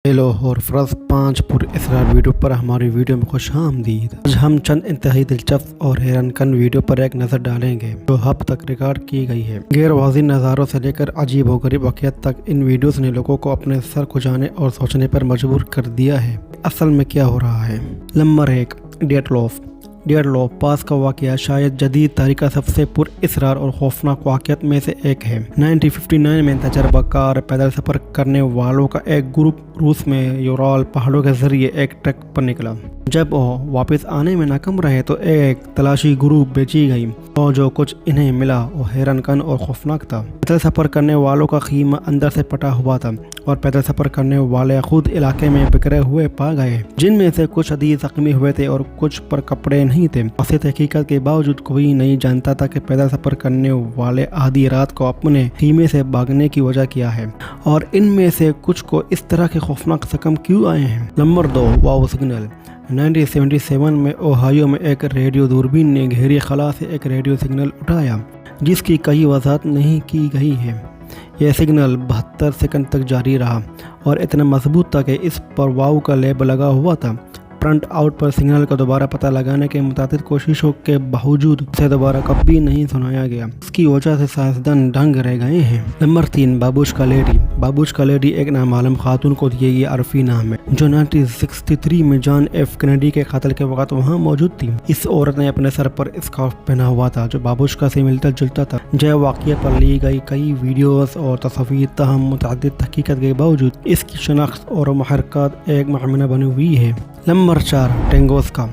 لاہور فرض 5 پر اسرار ویڈیو پر ہماری ویڈیو میں خوش آمدید۔ آج ہم چند انتہائی دلچسپ اور حیران کن ویڈیو پر ایک نظر ڈالیں گے جو اب تک ریکارڈ کی گئی ہے۔ غیر واضح نظاروں سے لے کر عجیب و غریب واقعات تک ان ویڈیوز نے لوگوں کو اپنے سر کھجانے اور سوچنے پر مجبور کر دیا ہے اصل میں کیا ہو رہا ہے۔ نمبر 1، ڈیڈ لوف پاس کا واقعہ شاید جدید تاریخ کا سب سے پر اسرار اور خوفناک واقعات میں سے ایک ہے۔ 1959 میں تجربہ کار پیدل سفر کرنے والوں کا ایک گروپ روس میں یورال پہاڑوں کے ذریعے ایک ٹریک پر نکلا۔ جب وہ واپس آنے میں ناکام رہے تو ایک تلاشی گروپ بھیجی گئی اور جو کچھ انہیں ملا وہ حیران کن اور خوفناک تھا۔ پیدل سفر کرنے والوں کا خیمہ اندر سے پٹا ہوا تھا اور پیدل سفر کرنے والے خود علاقے میں بکھرے ہوئے پا گئے، جن میں سے کچھ شدید زخمی ہوئے تھے اور کچھ پر کپڑے نہیں تھے۔ وسیع تحقیقات کے باوجود کوئی نہیں جانتا تھا کہ پیدل سفر کرنے والے آدھی رات کو اپنے خیمے سے بھاگنے کی وجہ کیا ہے اور ان میں سے کچھ کو اس طرح کے خوفناک زخم کیوں آئے ہیں۔ نمبر 2، واو سگنل۔ 1977 میں اوہایو میں ایک ریڈیو دوربین نے گہری خلا سے ایک ریڈیو سگنل اٹھایا جس کی کئی وضاحت نہیں کی گئی ہے۔ یہ سگنل 72 سیکنڈ تک جاری رہا اور اتنا مضبوط تھا کہ اس پر واو کا لیبل لگا ہوا تھا۔ پرنٹ آؤٹ پر سگنل کا دوبارہ پتہ لگانے کے متعدد کوششوں کے باوجود اسے دوبارہ کبھی نہیں سنایا گیا۔ اس کی وجہ سے سائنسدان دنگ رہ گئے ہیں۔ Number 3، babushka lady. Babushka lady ایک نامعلوم خاتون کو دیے گئے عرفی نام ہے جو 1963 میں جان ایف کینیڈی کے قتل کے وقت وہاں موجود تھی۔ اس عورت نے اپنے سر پر اسکارف پہنا ہوا تھا جو بابوشکا سے ملتا جلتا تھا۔ جے واقعے پر لی گئی کئی ویڈیوز اور تصاویر تاہم متعدد تحقیقات کے باوجود اس کی شناخت اور محرکات ایک مخمنہ بنی ہوئی ہے۔ نمبر 4، ٹنگوسکا۔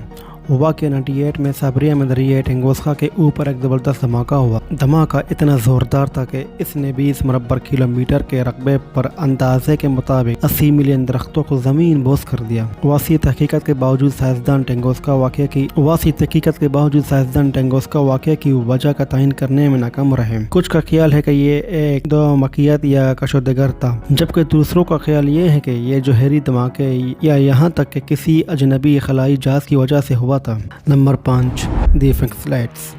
واقعہ 98 میں سائبریا میں دریائے ٹنگوسکا کے اوپر ایک زبردست دھماکہ ہوا۔ دھماکہ اتنا زوردار تھا کہ اس نے 20 مربع کلومیٹر کے رقبے پر اندازے کے مطابق 80 ملین درختوں کو زمین بوس کر دیا۔ وسیع تحقیقات کے باوجود سائنسدان ٹنگوسکا واقعہ کی وجہ کا تعین کرنے میں ناکام رہے۔ کچھ کا خیال ہے کہ یہ ایک دھماکیات یا کشودگر تھا، جبکہ دوسروں کا خیال یہ ہے کہ یہ جوہری دھماکے یا یہاں تک کہ کسی اجنبی خلائی جہاز کی وجہ سے ہوا تھا۔ نمبر 5، دی فنکس لائٹس۔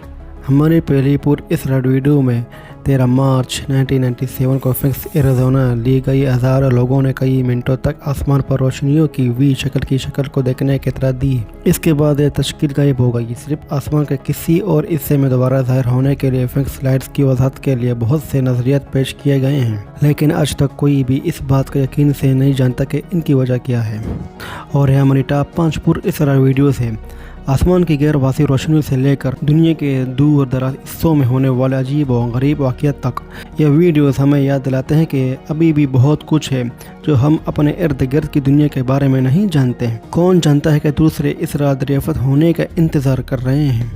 ہماری پہلی پر اسرار ویڈیو میں 13 مارچ 1997 کو فنکس ایریزونا لی گئی۔ ہزاروں لوگوں نے کئی منٹوں تک آسمان پر روشنیوں کی وی شکل کو دیکھنے کی اطلاع دی۔ اس کے بعد یہ تشکیل غائب ہو گئی۔ صرف آسمان کے کسی اور حصے میں دوبارہ ظاہر ہونے کے لیے فنکس لائٹس کی وضاحت کے لیے بہت سے نظریات پیش کیے گئے ہیں، لیکن آج تک کوئی بھی اس بات کا یقین سے نہیں جانتا کہ ان کی وجہ کیا ہے۔ اور یہ ہماری ٹاپ 5 پر اسرار ویڈیوز ہیں۔ آسمان کی غیر واضح روشنیوں سے لے کر دنیا کے دور دراز حصوں میں ہونے والے عجیب و غریب واقعات تک، یہ ویڈیوز ہمیں یاد دلاتے ہیں کہ ابھی بھی بہت کچھ ہے جو ہم اپنے ارد گرد کی دنیا کے بارے میں نہیں جانتے۔ کون جانتا ہے کہ دوسرے اس رات دریافت ہونے کا انتظار کر رہے ہیں۔